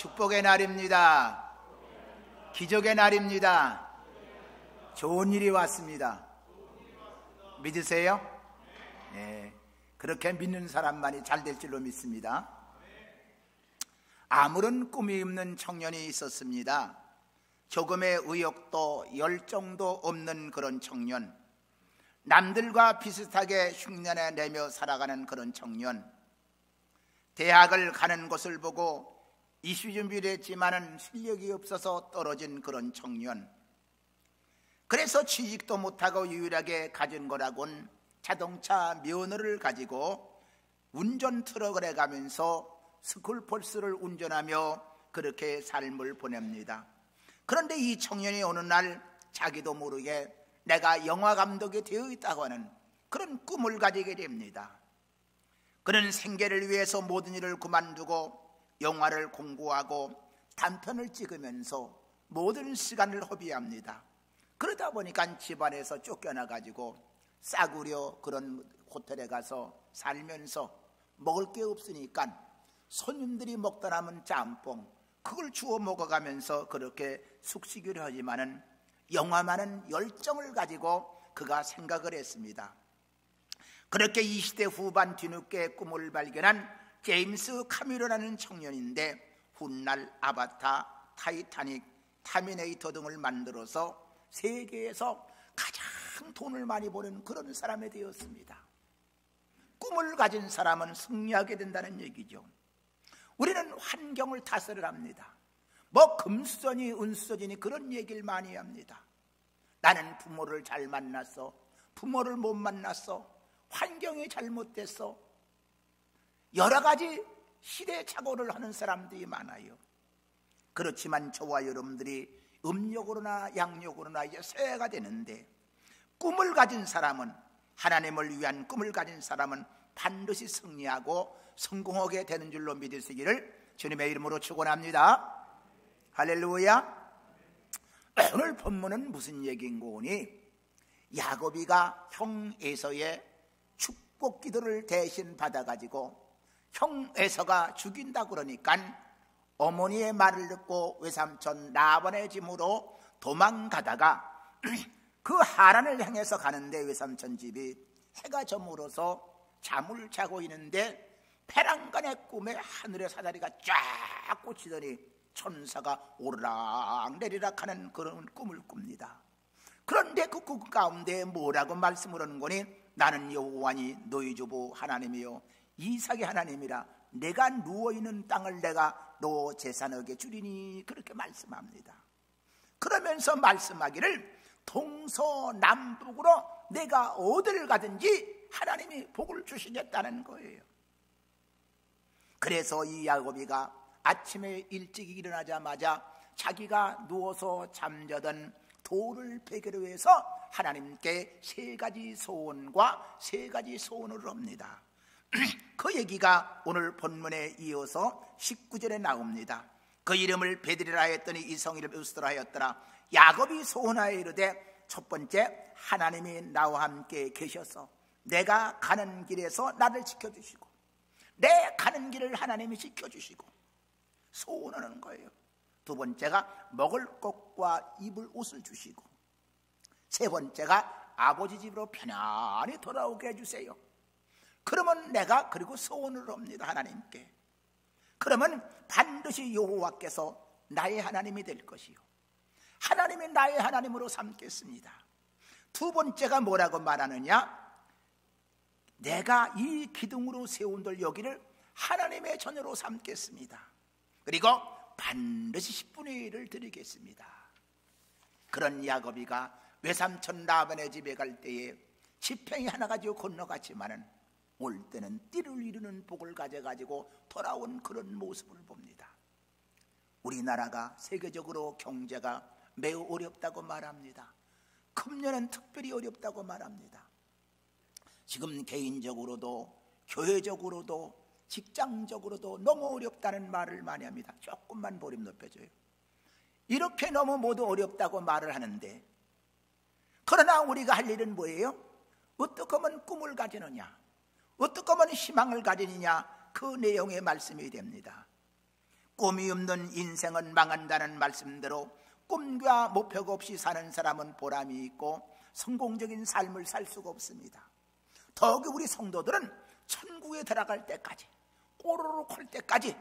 축복의 날입니다. 기적의 날입니다. 좋은 일이 왔습니다. 믿으세요? 네, 그렇게 믿는 사람만이 잘 될 줄로 믿습니다. 아무런 꿈이 없는 청년이 있었습니다. 조금의 의욕도 열정도 없는 그런 청년, 남들과 비슷하게 흉내내 내며 살아가는 그런 청년, 대학을 가는 것을 보고 이슈 준비를 했지만은 실력이 없어서 떨어진 그런 청년, 그래서 취직도 못하고 유일하게 가진 거라곤 자동차 면허를 가지고 운전 트럭을 해가면서 스쿨버스를 운전하며 그렇게 삶을 보냅니다. 그런데 이 청년이 어느 날 자기도 모르게 내가 영화 감독이 되어 있다고 하는 그런 꿈을 가지게 됩니다. 그는 생계를 위해서 모든 일을 그만두고 영화를 공부하고 단편을 찍으면서 모든 시간을 허비합니다. 그러다 보니까 집안에서 쫓겨나가지고 싸구려 그런 호텔에 가서 살면서 먹을 게 없으니까 손님들이 먹다 남은 짬뽕 그걸 주워 먹어가면서 그렇게 숙식을 하지만은 영화만은 열정을 가지고 그가 생각을 했습니다. 그렇게 20대 후반 뒤늦게 꿈을 발견한 제임스 카메론이라는 청년인데 훗날 아바타, 타이타닉, 타미네이터 등을 만들어서 세계에서 가장 돈을 많이 버는 그런 사람이 되었습니다. 꿈을 가진 사람은 승리하게 된다는 얘기죠. 우리는 환경을 탓을 합니다. 뭐 금수저니 은수저니 그런 얘기를 많이 합니다. 나는 부모를 잘 만났어, 부모를 못 만났어, 환경이 잘못됐어, 여러 가지 시대착오를 하는 사람들이 많아요. 그렇지만 저와 여러분들이 음력으로나 양력으로나 이제 새해가 되는데 꿈을 가진 사람은, 하나님을 위한 꿈을 가진 사람은 반드시 승리하고 성공하게 되는 줄로 믿으시기를 주님의 이름으로 축원합니다. 할렐루야. 오늘 본문은 무슨 얘기인고 하니 야곱이가 형 에서의 축복 기도를 대신 받아가지고 형 에서가 죽인다 그러니까 어머니의 말을 듣고 외삼촌 라반의 집으로 도망가다가 그 하란을 향해서 가는데 외삼촌 집이 해가 저물어서 잠을 자고 있는데 페랑간의 꿈에 하늘의 사다리가 쫙 꽂히더니 천사가 오르락 내리락 하는 그런 꿈을 꿉니다. 그런데 그 꿈 가운데 뭐라고 말씀을 하는 거니? 나는 여호와니 너희 주부 하나님이요 이삭의 하나님이라 내가 누워있는 땅을 내가 너 재산에게 주리니 그렇게 말씀합니다. 그러면서 말씀하기를 동서남북으로 내가 어디를 가든지 하나님이 복을 주시겠다는 거예요. 그래서 이 야곱이가 아침에 일찍 일어나자마자 자기가 누워서 잠자던 돌을 베개로 해서 하나님께 세 가지 소원과 세 가지 소원을 합니다. 그 얘기가 오늘 본문에 이어서 19절에 나옵니다. 그 이름을 베드리라 했더니 이성이를 으스더라 하였더라. 야곱이 소원하여 이르되 첫 번째, 하나님이 나와 함께 계셔서 내가 가는 길에서 나를 지켜주시고 내 가는 길을 하나님이 지켜주시고 소원하는 거예요. 두 번째가 먹을 것과 입을 옷을 주시고 세 번째가 아버지 집으로 편안히 돌아오게 해주세요. 그러면 내가 그리고 소원을 합니다. 하나님께. 그러면 반드시 여호와께서 나의 하나님이 될 것이요 하나님이 나의 하나님으로 삼겠습니다. 두 번째가 뭐라고 말하느냐? 내가 이 기둥으로 세운 돌 여기를 하나님의 전으로 삼겠습니다. 그리고 반드시 10분의 1을 드리겠습니다. 그런 야곱이가 외삼촌 라반의 집에 갈 때에 지팡이 하나 가지고 건너갔지만은 올 때는 띠를 이루는 복을 가져가지고 돌아온 그런 모습을 봅니다. 우리나라가 세계적으로 경제가 매우 어렵다고 말합니다. 금년은 특별히 어렵다고 말합니다. 지금 개인적으로도 교회적으로도 직장적으로도 너무 어렵다는 말을 많이 합니다. 조금만 볼륨 높여줘요. 이렇게 너무 모두 어렵다고 말을 하는데, 그러나 우리가 할 일은 뭐예요? 어떻게 하면 꿈을 가지느냐, 어떻게 하면 희망을 가지느냐, 그 내용의 말씀이 됩니다. 꿈이 없는 인생은 망한다는 말씀대로 꿈과 목표가 없이 사는 사람은 보람이 있고 성공적인 삶을 살 수가 없습니다. 더욱이 우리 성도들은 천국에 들어갈 때까지, 꼬르륵 할 때까지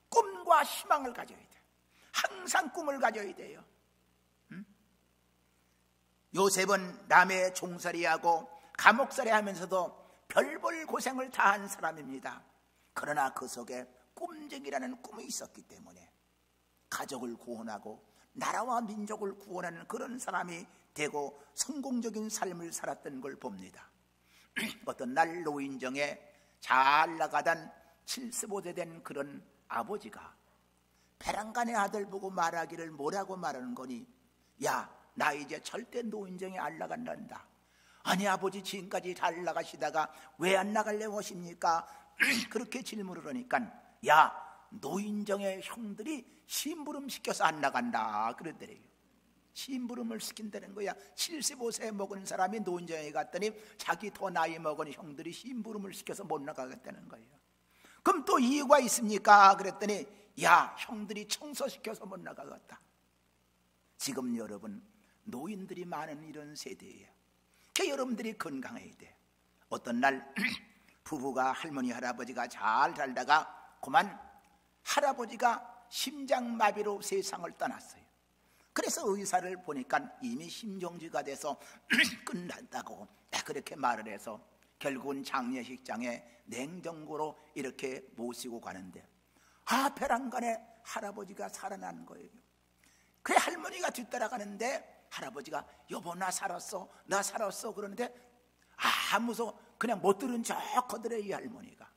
꿈과 희망을 가져야 돼요. 항상 꿈을 가져야 돼요. 요셉은 남의 종살이하고 감옥살이 하면서도 별볼 고생을 다한 사람입니다. 그러나 그 속에 꿈쟁이라는 꿈이 있었기 때문에 가족을 구원하고 나라와 민족을 구원하는 그런 사람이 되고 성공적인 삶을 살았던 걸 봅니다. 어떤 날 노인정에 잘 나가던 75세 된 그런 아버지가 배란간의 아들 보고 말하기를 뭐라고 말하는 거니? 야, 나 이제 절대 노인정에 안 나간단다. 아니 아버지 지금까지 잘 나가시다가 왜 안 나가려고 하십니까? 그렇게 질문을 하니까 야, 노인정에 형들이 심부름 시켜서 안 나간다 그러더래요. 심부름을 시킨다는 거야. 75세 먹은 사람이 노인정에 갔더니 자기 더 나이 먹은 형들이 심부름을 시켜서 못 나가겠다는 거예요. 그럼 또 이유가 있습니까? 그랬더니 야, 형들이 청소시켜서 못 나가겠다. 지금 여러분 노인들이 많은 이런 세대예요. 그 여러분들이 건강해야 돼. 어떤 날 부부가 할머니 할아버지가 잘 살다가 그만 할아버지가 심장마비로 세상을 떠났어요. 그래서 의사를 보니까 이미 심정지가 돼서 끝났다고 그렇게 말을 해서 결국은 장례식장에 냉정고로 이렇게 모시고 가는데 배란간에 할아버지가 살아난 거예요. 그래 할머니가 뒤따라가는데 할아버지가 여보 나 살았어 나 살았어 그러는데 무서워 그냥 못 들은 척 하더래 이 할머니가.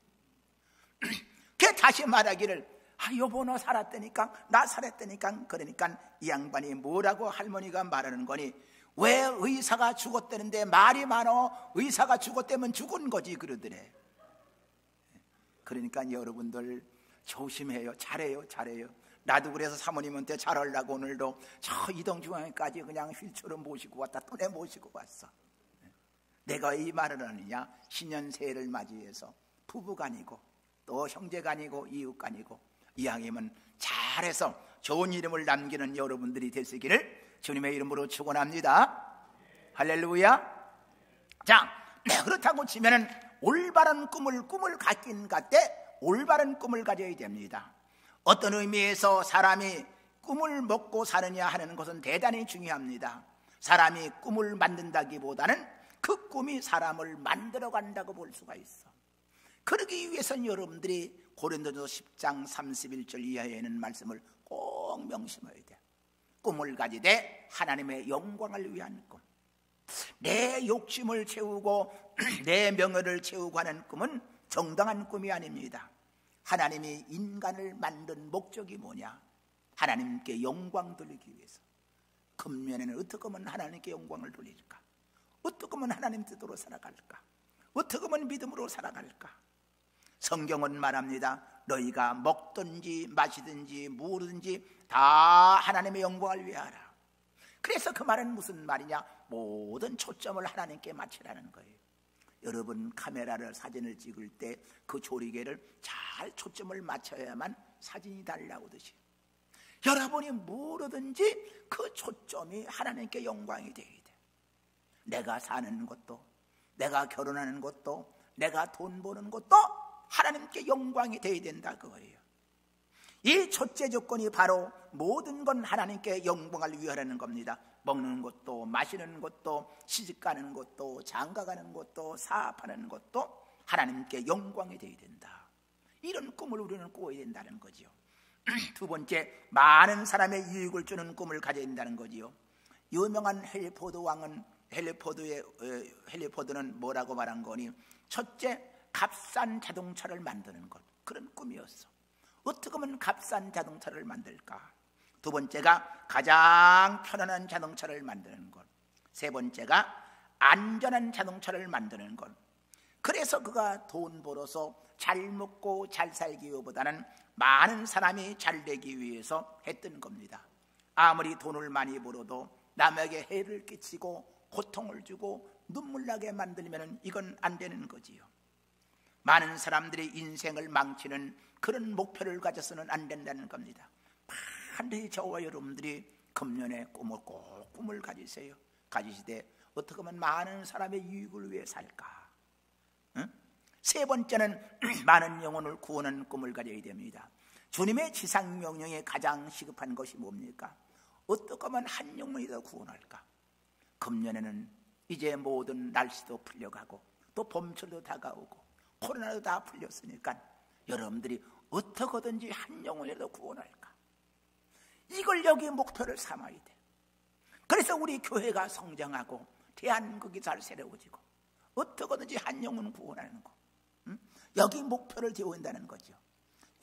그 다시 말하기를 여보 너 살았다니까 나 살았다니까. 그러니까 이 양반이 뭐라고 할머니가 말하는 거니? 왜 의사가 죽었다는데 말이 많어? 의사가 죽었다면 죽은 거지 그러더래. 그러니까 여러분들 조심해요. 잘해요. 나도 그래서 사모님한테 잘하려고 오늘도 저 이동중앙까지 그냥 휠체어로 모시고 왔다 또 내 모시고 왔어. 내가 이 말을 하느냐? 신년 새해를 맞이해서 부부간이고 또 형제간이고 이웃간이고 이왕이면 잘해서 좋은 이름을 남기는 여러분들이 되시기를 주님의 이름으로 축원합니다. 할렐루야. 자, 그렇다고 치면은 올바른 꿈을 갖긴 갖되 올바른 꿈을 가져야 됩니다. 어떤 의미에서 사람이 꿈을 먹고 사느냐 하는 것은 대단히 중요합니다. 사람이 꿈을 만든다기보다는 그 꿈이 사람을 만들어 간다고 볼 수가 있어. 그러기 위해서는 여러분들이 고린도전서 10장 31절 이하에 있는 말씀을 꼭 명심해야 돼. 꿈을 가지되 하나님의 영광을 위한 꿈. 내 욕심을 채우고 내 명예를 채우고 하는 꿈은 정당한 꿈이 아닙니다. 하나님이 인간을 만든 목적이 뭐냐? 하나님께 영광 돌리기 위해서. 금년에는 어떻게 하면 하나님께 영광을 돌릴까? 어떻게 하면 하나님 뜻으로 살아갈까? 어떻게 하면 믿음으로 살아갈까? 성경은 말합니다. 너희가 먹든지 마시든지 무엇든지 다 하나님의 영광을 위하라. 그래서 그 말은 무슨 말이냐? 모든 초점을 하나님께 맞추라는 거예요. 여러분 카메라를 사진을 찍을 때 그 조리개를 잘 초점을 맞춰야만 사진이 잘 나오듯이 여러분이 뭐든지 그 초점이 하나님께 영광이 되어야 돼. 내가 사는 것도 내가 결혼하는 것도 내가 돈 버는 것도 하나님께 영광이 되어야 된다 그거예요. 이 첫째 조건이 바로 모든 건 하나님께 영광을 위하라는 겁니다. 먹는 것도 마시는 것도 시집가는 것도 장가가는 것도 사업하는 것도 하나님께 영광이 되어야 된다. 이런 꿈을 우리는 꿔야 된다는 거지요. 두 번째, 많은 사람의 유익을 주는 꿈을 가져야 된다는 거지요. 유명한 헨리 포드 왕은 헨리포드는 뭐라고 말한 거니? 첫째, 값싼 자동차를 만드는 것. 그런 꿈이었어. 어떻게 하면 값싼 자동차를 만들까? 두 번째가 가장 편안한 자동차를 만드는 것. 세 번째가 안전한 자동차를 만드는 것. 그래서 그가 돈 벌어서 잘 먹고 잘 살기보다는 많은 사람이 잘 되기 위해서 했던 겁니다. 아무리 돈을 많이 벌어도 남에게 해를 끼치고 고통을 주고 눈물 나게 만들면 이건 안 되는 거지요. 많은 사람들이 인생을 망치는 그런 목표를 가져서는 안 된다는 겁니다. 반드시 저와 여러분들이 금년에 꿈을 가지세요. 가지시되 어떻게 하면 많은 사람의 유익을 위해 살까? 응? 세 번째는 많은 영혼을 구원하는 꿈을 가져야 됩니다. 주님의 지상명령에 가장 시급한 것이 뭡니까? 어떻게 하면 한 영혼이라도 구원할까? 금년에는 이제 모든 날씨도 풀려가고 또 봄철도 다가오고 코로나도 다 풀렸으니까 여러분들이 어떻게든지 한 영혼이라도 구원할까? 이걸 여기 목표를 삼아야 돼. 그래서 우리 교회가 성장하고 대한민국이 잘 세워지고 어떻게든지 한 영혼 구원하는 거, 여기 목표를 세워야 한다는 거죠.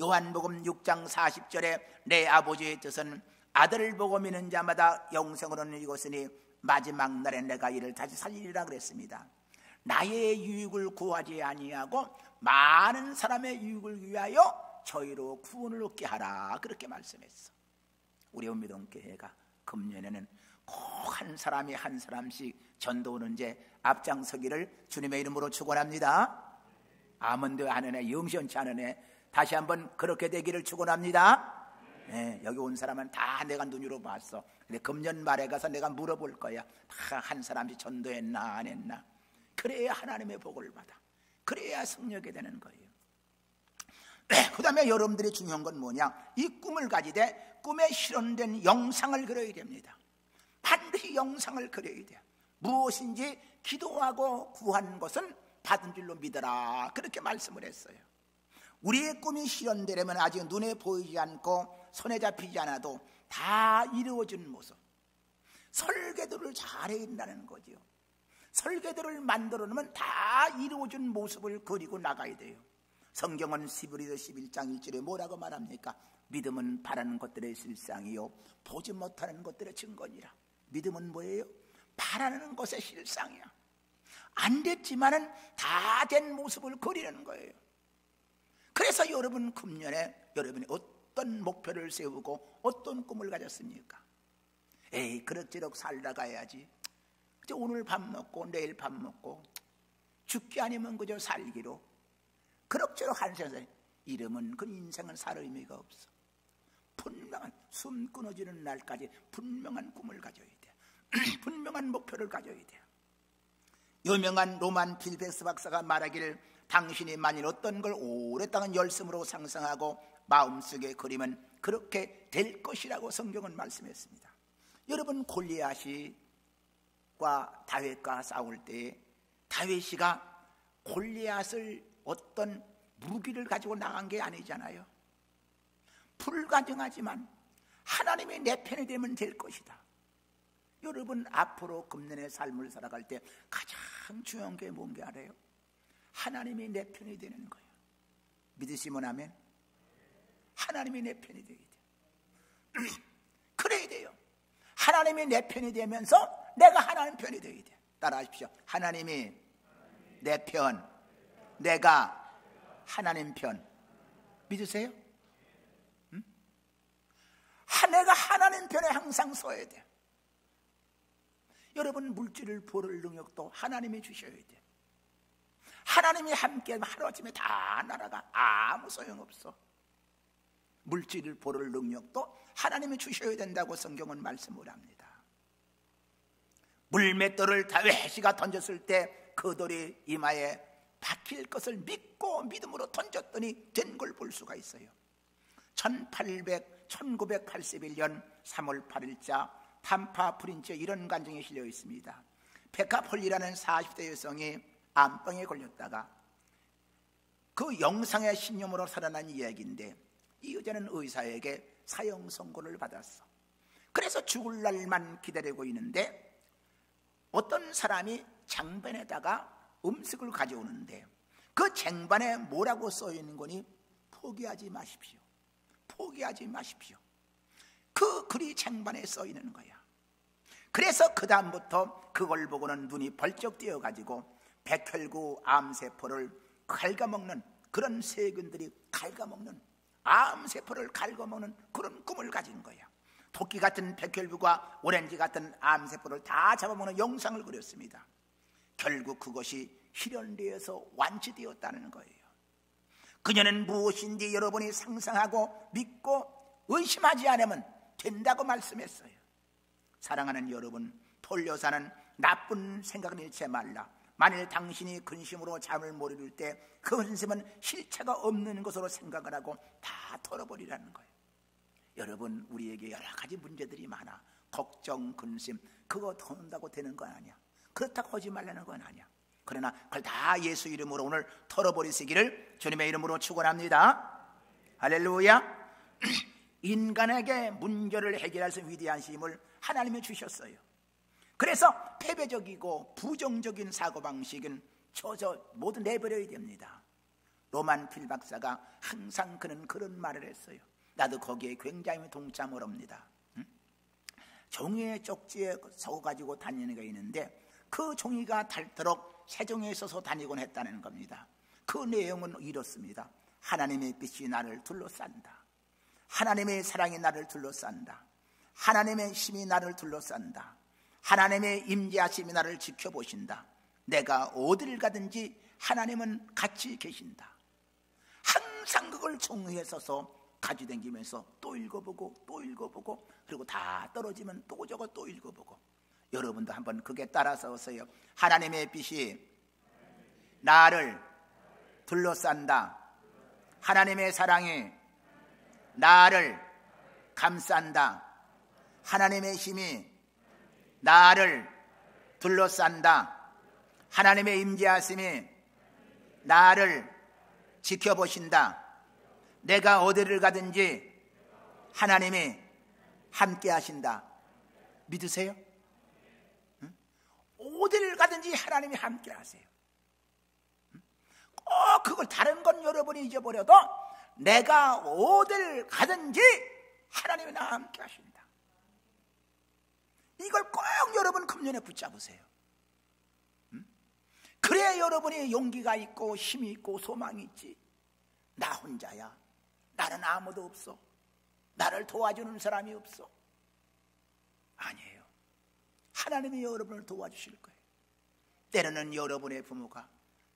요한복음 6장 40절에 내 아버지의 뜻은 아들을 보고 믿는 자마다 영생을 얻는 이것이니 마지막 날에 내가 이를 다시 살리리라 그랬습니다. 나의 유익을 구하지 아니하고 많은 사람의 유익을 위하여 저희로 구원을 얻게 하라, 그렇게 말씀했어. 우리 온미동교회가 금년에는 꼭 한 사람이 한 사람씩 전도하는 제 앞장서기를 주님의 이름으로 축원합니다. 아멘도 안 하네, 영시원치 않으네. 다시 한번 그렇게 되기를 축원합니다. 네, 여기 온 사람은 다 내가 눈으로 봤어. 근데 금년 말에 가서 내가 물어볼 거야. 다 한 사람씩 전도했나 안 했나. 그래야 하나님의 복을 받아. 그래야 승리하게 되는 거예요. 그 다음에 여러분들이 중요한 건 뭐냐? 이 꿈을 가지되 꿈에 실현된 영상을 그려야 됩니다. 반드시 영상을 그려야 돼요. 무엇인지 기도하고 구한 것은 받은 줄로 믿어라, 그렇게 말씀을 했어요. 우리의 꿈이 실현되려면 아직 눈에 보이지 않고 손에 잡히지 않아도 다 이루어진 모습, 설계도를 잘해야 된다는 거죠. 설계도를 만들어 놓으면 다 이루어진 모습을 그리고 나가야 돼요. 성경은 히브리서 11장 1절에 뭐라고 말합니까? 믿음은 바라는 것들의 실상이요 보지 못하는 것들의 증거니라. 믿음은 뭐예요? 바라는 것의 실상이야. 안 됐지만은 다 된 모습을 그리는 거예요. 그래서 여러분 금년에 여러분이 어떤 목표를 세우고 어떤 꿈을 가졌습니까? 에이, 그럭저럭 살다 가야지. 오늘 밥 먹고 내일 밥 먹고 죽기 아니면 그저 살기로 그럭저럭 한 세상, 이러면 그 인생은 살 의미가 없어. 분명한, 숨 끊어지는 날까지 분명한 꿈을 가져야 돼. 분명한 목표를 가져야 돼. 유명한 로만 필백스 박사가 말하기를 당신이 만일 어떤 걸 오랫동안 열심으로 상상하고 마음속에 그리면 그렇게 될 것이라고 성경은 말씀했습니다. 여러분, 골리앗과 다윗과 싸울 때 다윗이가 골리앗을 어떤 무기를 가지고 나간 게 아니잖아요. 불가능하지만 하나님이 내 편이 되면 될 것이다. 여러분, 앞으로 금년의 삶을 살아갈 때 가장 중요한 게 뭔지 알아요? 하나님이 내 편이 되는 거예요. 믿으시면 아멘. 하나님이 내 편이 되어야 돼요. 그래야 돼요. 하나님이 내 편이 되면서 내가 하나님 편이 되어야 돼요. 따라하십시오. 하나님이 내 편, 내가 하나님 편. 믿으세요? 응? 내가 하나님 편에 항상 서야 돼요. 여러분, 물질을 벌을 능력도 하나님이 주셔야 돼요. 하나님이 함께하면 하루아침에 다 날아가. 아무 소용없어. 물질을 벌을 능력도 하나님이 주셔야 된다고 성경은 말씀을 합니다. 물맷돌을 다윗이가 던졌을 때 그 돌이 이마에 박힐 것을 믿고 믿음으로 던졌더니 된 걸 볼 수가 있어요. 1981년 3월 8일자 탐파 프린츠에 이런 간증이 실려 있습니다. 페카폴리라는 40대 여성이 암병에 걸렸다가 그 영상의 신념으로 살아난 이야기인데, 이 여자는 의사에게 사형 선고를 받았어. 그래서 죽을 날만 기다리고 있는데 어떤 사람이 장반에다가 음식을 가져오는데 그 쟁반에 뭐라고 써 있는 거니? 포기하지 마십시오. 포기하지 마십시오. 그 글이 쟁반에 써 있는 거야. 그래서 그 다음부터 그걸 보고는 눈이 벌쩍 띄어가지고 백혈구 암세포를 갉아먹는, 그런 세균들이 갉아먹는, 암세포를 갉아먹는 그런 꿈을 가진 거야. 토끼 같은 백혈구가 오렌지 같은 암세포를 다 잡아먹는 영상을 그렸습니다. 결국 그것이 실현되어서 완치되었다는 거예요. 그녀는 무엇인지 여러분이 상상하고 믿고 의심하지 않으면 된다고 말씀했어요. 사랑하는 여러분, 돌려 사는 나쁜 생각을 잃지 말라. 만일 당신이 근심으로 잠을 못 이룰 때 그 근심은 실체가 없는 것으로 생각을 하고 다 털어버리라는 거예요. 여러분, 우리에게 여러 가지 문제들이 많아. 걱정, 근심, 그거 터는다고 되는 건 아니야. 그렇다고 하지 말라는 건 아니야. 그러나 그걸 다 예수 이름으로 오늘 털어버리시기를 주님의 이름으로 축원합니다. 할렐루야. 인간에게 문제를 해결할 수 있는 위대한 힘을 하나님이 주셨어요. 그래서 패배적이고 부정적인 사고방식은 모두 내버려야 됩니다. 로만 필 박사가 항상 그런 말을 했어요. 나도 거기에 굉장히 동참을 합니다. 종이의 쪽지에 서가지고 다니는 게 있는데 그 종이가 닳도록 새 종이에 써서 다니곤 했다는 겁니다. 그 내용은 이렇습니다. 하나님의 빛이 나를 둘러싼다. 하나님의 사랑이 나를 둘러싼다. 하나님의 힘이 나를 둘러싼다. 하나님의 임재하심이 나를 지켜보신다. 내가 어디를 가든지 하나님은 같이 계신다. 항상 그걸 종이에 써서 가지다니면서 또 읽어보고 또 읽어보고, 그리고 다 떨어지면 또 저거 또 읽어보고. 여러분도 한번 그게 따라서 오세요. 하나님의 빛이 나를 둘러싼다. 하나님의 사랑이 나를 감싼다. 하나님의 힘이 나를 둘러싼다. 하나님의 임재하심이 나를 지켜보신다. 내가 어디를 가든지 하나님이 함께 하신다. 믿으세요? 응? 어디를 가든지 하나님이 함께 하세요. 꼭 그걸 다른 건 여러분이 잊어버려도 내가 어디를 가든지 하나님이 나와 함께 하신다. 이걸 꼭 여러분 금년에 붙잡으세요. 그래야 여러분이 용기가 있고 힘이 있고 소망이 있지. 나 혼자야. 나는 아무도 없어. 나를 도와주는 사람이 없어. 아니에요. 하나님이 여러분을 도와주실 거예요. 때로는 여러분의 부모가,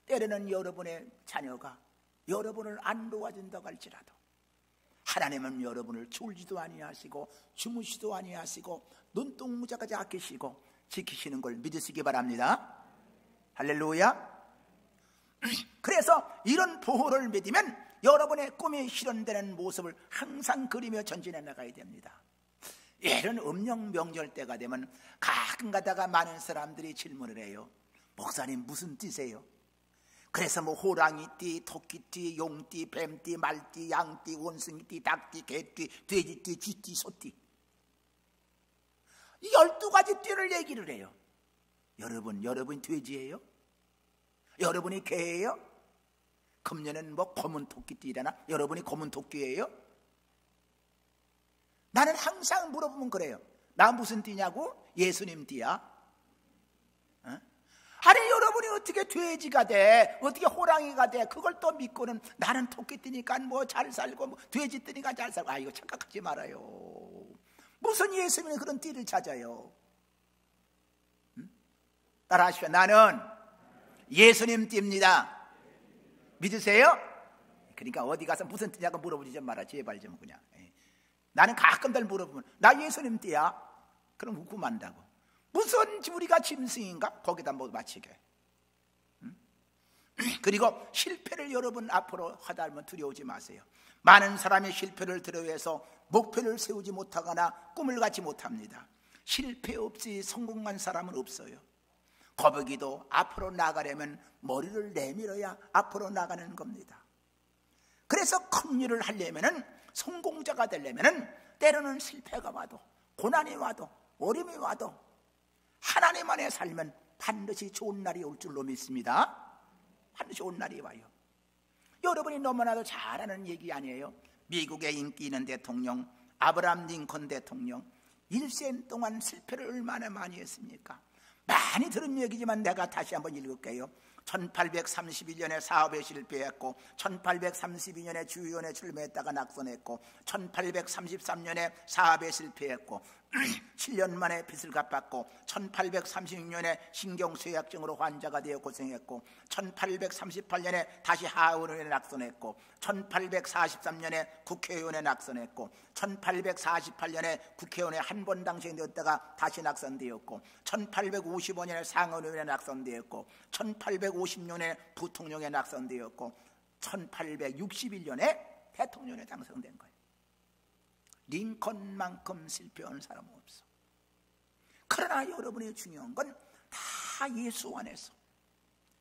때로는 여러분의 자녀가 여러분을 안 도와준다고 할지라도 하나님은 여러분을 졸지도 아니하시고 주무시도 아니하시고 눈동자까지 아끼시고 지키시는 걸 믿으시기 바랍니다. 할렐루야. 그래서 이런 보호를 믿으면 여러분의 꿈이 실현되는 모습을 항상 그리며 전진해 나가야 됩니다. 이런 음력 명절 때가 되면 가끔 가다가 많은 사람들이 질문을 해요. 목사님 무슨 띠세요? 그래서 뭐 호랑이띠, 토끼띠, 용띠, 뱀띠, 말띠, 양띠, 원숭이띠, 닭띠, 개띠, 돼지띠, 쥐띠, 소띠, 이 12가지 띠를 얘기를 해요. 여러분이 돼지예요? 여러분이 개예요? 금년엔 뭐 검은 토끼띠라나? 여러분이 검은 토끼예요? 나는 항상 물어보면 그래요. 나 무슨 띠냐고? 예수님 띠야. 어? 아니 여러분이 어떻게 돼지가 돼? 어떻게 호랑이가 돼? 그걸 또 믿고는 나는 토끼띠니까 뭐 잘 살고 뭐 돼지띠니까 잘 살고. 이거 착각하지 말아요. 무슨 예수님이 그런 띠를 찾아요? 따라하십시오. 나는 예수님 띠입니다. 믿으세요? 그러니까 어디 가서 무슨 띠냐고 물어보지 좀 마라. 제발 좀 그냥. 나는 가끔들 물어보면 나 예수님 띠야. 그럼 웃고 만다고. 무슨 우리가 짐승인가? 거기다 뭐 맞히게. 그리고 실패를 여러분 앞으로 하다 하면 두려우지 마세요. 많은 사람이 실패를 두려워해서 목표를 세우지 못하거나 꿈을 갖지 못합니다. 실패 없이 성공한 사람은 없어요. 거북이도 앞으로 나가려면 머리를 내밀어야 앞으로 나가는 겁니다. 그래서 큰 일을 하려면, 성공자가 되려면 때로는 실패가 와도 고난이 와도 어려움이 와도 하나님 안에 살면 반드시 좋은 날이 올 줄로 믿습니다. 반드시 좋은 날이 와요. 여러분이 너무나도 잘 아는 얘기 아니에요? 미국의 인기 있는 대통령 아브라함 링컨 대통령 일생 동안 실패를 얼마나 많이 했습니까? 많이 들은 얘기지만 내가 다시 한번 읽을게요. 1831년에 사업에 실패했고 1832년에 주의원에 출마했다가 낙선했고 1833년에 사업에 실패했고 7년 만에 빚을 갚았고 1836년에 신경쇠약증으로 환자가 되어 고생했고 1838년에 다시 하원에 낙선했고 1843년에 국회의원에 낙선했고 1848년에 국회의원에 한 번 당선되었다가 다시 낙선되었고 1855년에 상원의원에 낙선되었고 1856년에 부통령에 낙선되었고 1861년에 대통령에 당선된 거예요. 링컨만큼 실패한 사람은 없어. 그러나 여러분이 중요한 건 다 예수 안에서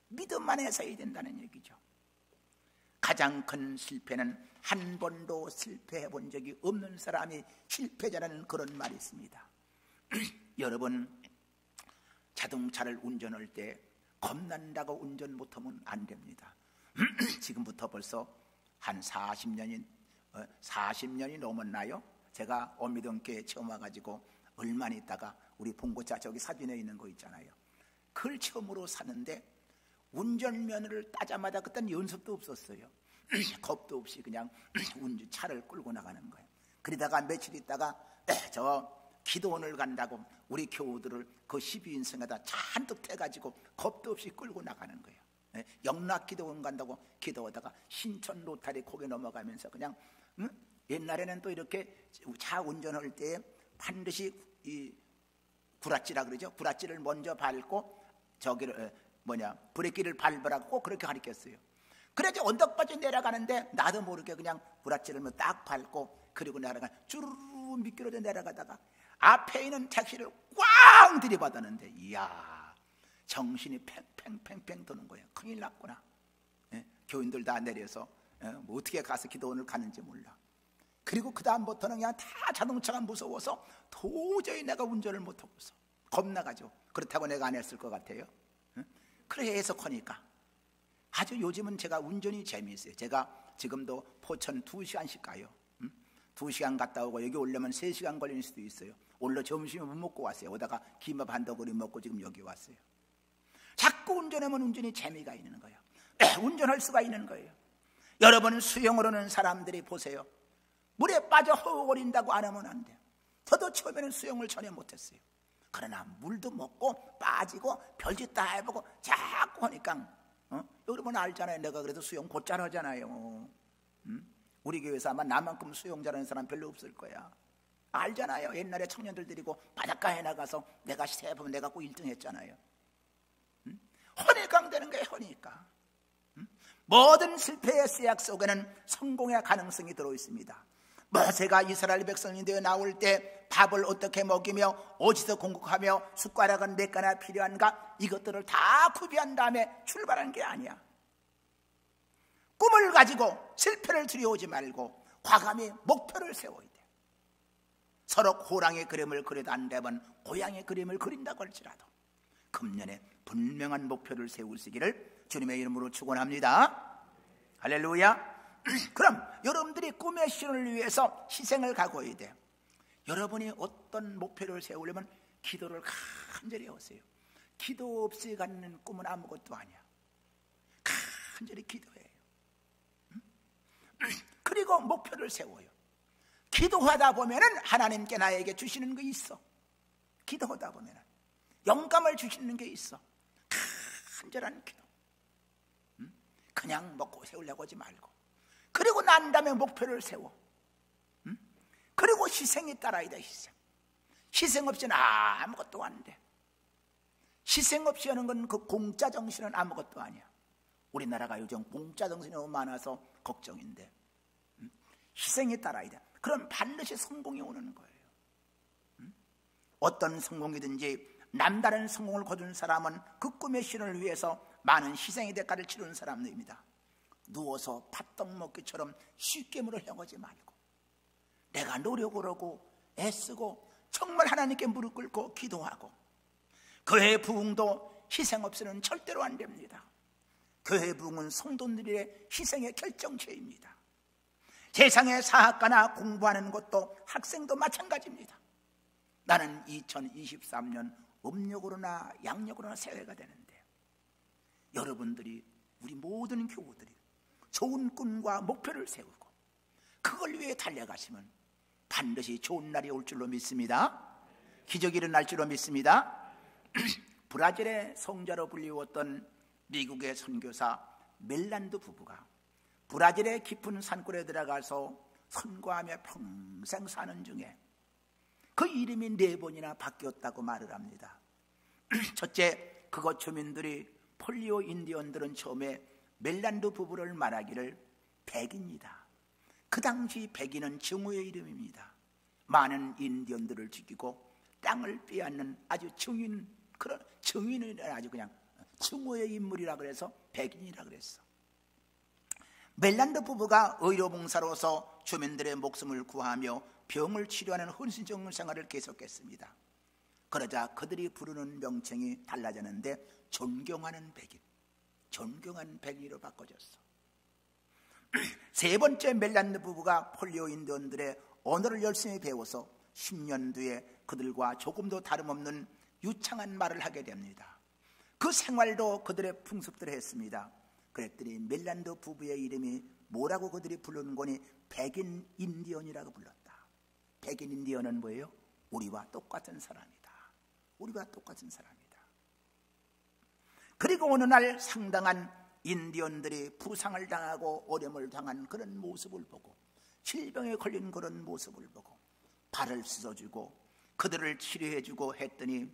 믿음 안에서 해야 된다는 얘기죠. 가장 큰 실패는 한 번도 실패해 본 적이 없는 사람이 실패자라는 그런 말이 있습니다. 여러분, 자동차를 운전할 때 겁난다고 운전 못하면 안 됩니다. 지금부터 벌써 한 40년이 넘었나요? 제가 어미동교에 처음 와가지고 얼마나 있다가 우리 봉고차 저기 사진에 있는 거 있잖아요. 그걸 처음으로 사는데 운전면허를 따자마자 그때는 연습도 없었어요. 겁도 없이 그냥 차를 끌고 나가는 거예요. 그러다가 며칠 있다가 저 기도원을 간다고 우리 교우들을 그 12인승에다 잔뜩 태가지고 겁도 없이 끌고 나가는 거예요. 영락 기도원 간다고 기도하다가 신천 로타리 거기 넘어가면서 그냥 옛날에는 또 이렇게 차 운전할 때 반드시 이 구라찌라 그러죠. 구라찌를 먼저 밟고 저기를 브레이크를 밟으라고 꼭 그렇게 가르쳤어요. 그래서 언덕바지 내려가는데 나도 모르게 그냥 구라찌를 딱 밟고 그리고 주르르 미끄러져 내려가다가 앞에 있는 택시를 꽝 들이받았는데 이야, 정신이 팽팽팽팽 도는 거예요. 큰일 났구나. 교인들 다 내려서 뭐 어떻게 가서 기도원을 가는지 몰라. 그리고 그 다음부터는 그냥 다 자동차가 무서워서 도저히 내가 운전을 못하고서 겁나가죠. 그렇다고 내가 안 했을 것 같아요. 그래 해석하니까 아주 요즘은 제가 운전이 재미있어요. 제가 지금도 포천 2시간씩 가요. 2시간 갔다 오고 여기 오려면 3시간 걸릴 수도 있어요. 오늘 점심을 못 먹고 왔어요. 오다가 김밥 한 덩어리 먹고 지금 여기 왔어요. 자꾸 운전하면 운전이 재미가 있는 거예요. 운전할 수가 있는 거예요. 여러분, 수영을 하는 사람들이 보세요. 물에 빠져 허우거린다고 안 하면 안 돼요. 저도 처음에는 수영을 전혀 못했어요. 그러나 물도 먹고 빠지고 별짓 다 해보고 자꾸 하니까 여러분 알잖아요. 내가 그래도 수영 곧잘 하잖아요. 우리 교회에서 아마 나만큼 수영 잘하는 사람 별로 없을 거야. 알잖아요. 옛날에 청년들 데리고 바닷가에 나가서 내가 시합하면 내가 꼭 1등 했잖아요. 허니강 되는 거예요. 허니강. 모든 실패의 씨앗 속에는 성공의 가능성이 들어있습니다. 모세가 이스라엘 백성이 되어 나올 때 밥을 어떻게 먹이며 어디서 공급하며 숟가락은 몇 개나 필요한가, 이것들을 다 구비한 다음에 출발한 게 아니야. 꿈을 가지고 실패를 두려워하지 말고 과감히 목표를 세워야 돼. 서로 호랑이 그림을 그려도 안 되면 고양이 그림을 그린다고 할지라도 금년에 분명한 목표를 세우시기를 주님의 이름으로 축원합니다. 할렐루야. 그럼 여러분들이 꿈의 실현을 위해서 희생을 각오해야 돼요. 여러분이 어떤 목표를 세우려면 기도를 간절히 하세요. 기도 없이 갖는 꿈은 아무것도 아니야. 간절히 기도해요. 그리고 목표를 세워요. 기도하다 보면은 하나님께 나에게 주시는 게 있어. 기도하다 보면은 영감을 주시는 게 있어. 간절한 기도. 그냥 먹고 세우려고 하지 말고. 그리고 난 다음에 목표를 세워. 그리고 희생이 따라야 돼. 희생 없이는 아무것도 안 돼. 희생 없이 하는 건 그 공짜 정신은 아무것도 아니야. 우리나라가 요즘 공짜 정신이 너무 많아서 걱정인데 희생이 따라야 돼. 그럼 반드시 성공이 오는 거예요. 어떤 성공이든지 남다른 성공을 거둔 사람은 그 꿈의 실현을 위해서 많은 희생의 대가를 치르는 사람들입니다. 누워서 팥떡 먹기처럼 쉽게 물을 헤어지 말고 내가 노력을 하고 애쓰고 정말 하나님께 무릎 꿇고 기도하고, 교회의 부흥도 희생 없이는 절대로 안 됩니다. 교회의 부흥은 성도들의 희생의 결정체입니다. 세상의 사학가나 공부하는 것도 학생도 마찬가지입니다. 나는 2023년 음력으로나 양력으로나 새해가 되는데 여러분들이, 우리 모든 교우들이 좋은 꿈과 목표를 세우고 그걸 위해 달려가시면 반드시 좋은 날이 올 줄로 믿습니다. 기적이 일어날 줄로 믿습니다. 브라질의 성자로 불리웠던 미국의 선교사 멜란드 부부가 브라질의 깊은 산골에 들어가서 선교하며 평생 사는 중에 그 이름이 4번이나 바뀌었다고 말을 합니다. 첫째, 그곳 주민들이 폴리오 인디언들은 처음에 멜란드 부부를 말하기를 백인이다. 그 당시 백인은 증오의 이름입니다. 많은 인디언들을 죽이고 땅을 빼앗는 아주 그런 증인은 아주 그냥 증오의 인물이라 그래서 백인이라 그랬어. 멜란드 부부가 의료봉사로서 주민들의 목숨을 구하며 병을 치료하는 헌신적 생활을 계속했습니다. 그러자 그들이 부르는 명칭이 달라졌는데 존경하는 백인, 존경하는 백인으로 바꿔졌어. 세 번째, 멜란드 부부가 폴리오 인디언들의 언어를 열심히 배워서 10년 뒤에 그들과 조금도 다름없는 유창한 말을 하게 됩니다. 그 생활도 그들의 풍습대로 했습니다. 그랬더니 멜란드 부부의 이름이 뭐라고 그들이 부르는 거니 백인 인디언이라고 불렀다. 백인 인디언은 뭐예요? 우리와 똑같은 사람이다. 우리와 똑같은 사람이다. 그리고 어느 날 상당한 인디언들이 부상을 당하고 어려움을 당한 그런 모습을 보고 질병에 걸린 그런 모습을 보고 발을 씻어주고 그들을 치료해주고 했더니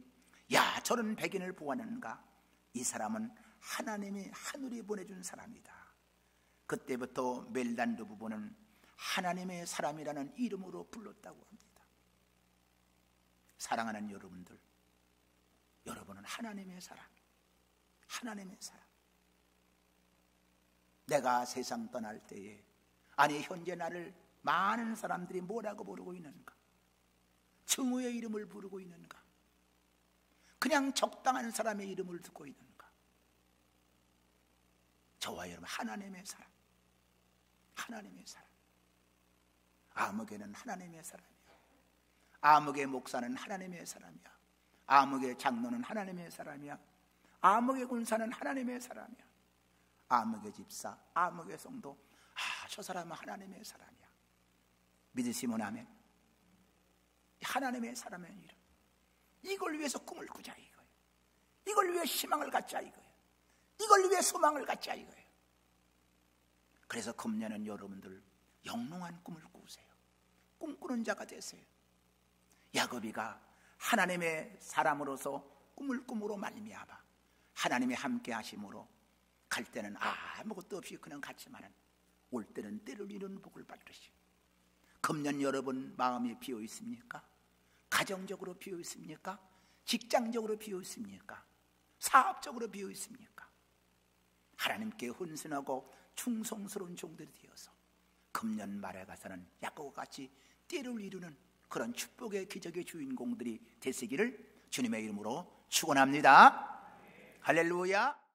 야, 저런 백인을 보았는가? 이 사람은 하나님이 하늘이 보내준 사람이다. 그때부터 멜란드 부부는 하나님의 사람이라는 이름으로 불렀다고 합니다. 사랑하는 여러분들, 여러분은 하나님의 사람, 하나님의 사람. 내가 세상 떠날 때에, 아니 현재 나를 많은 사람들이 뭐라고 부르고 있는가? 증오의 이름을 부르고 있는가? 그냥 적당한 사람의 이름을 듣고 있는가? 저와 여러분 하나님의 사람, 하나님의 사람. 아무개는 하나님의 사람이야. 아무개 목사는 하나님의 사람이야. 아무개 장로는 하나님의 사람이야. 아무개 군사는 하나님의 사람이야. 아무개 집사, 아무개 성도, 저 사람은 하나님의 사람이야. 믿으시면 아멘. 하나님의 사람의 이름, 이걸 위해서 꿈을 꾸자 이거예요. 이걸 위해 희망을 갖자 이거예요. 이걸 위해 소망을 갖자 이거예요. 그래서 금년은 여러분들 영롱한 꿈을 꾸세요. 꿈꾸는 자가 되세요. 야곱이가 하나님의 사람으로서 꿈을 꿈으로 말미암아 하나님이 함께 하심으로 갈 때는 아무것도 없이 그냥 갔지만은 올 때는 때를 이루는 복을 받으시. 금년 여러분 마음이 비어 있습니까? 가정적으로 비어 있습니까? 직장적으로 비어 있습니까? 사업적으로 비어 있습니까? 하나님께 헌신하고 충성스러운 종들이 되어서 금년 말에 가서는 야곱과 같이 때를 이루는 그런 축복의 기적의 주인공들이 되시기를 주님의 이름으로 축원합니다. 할렐루야.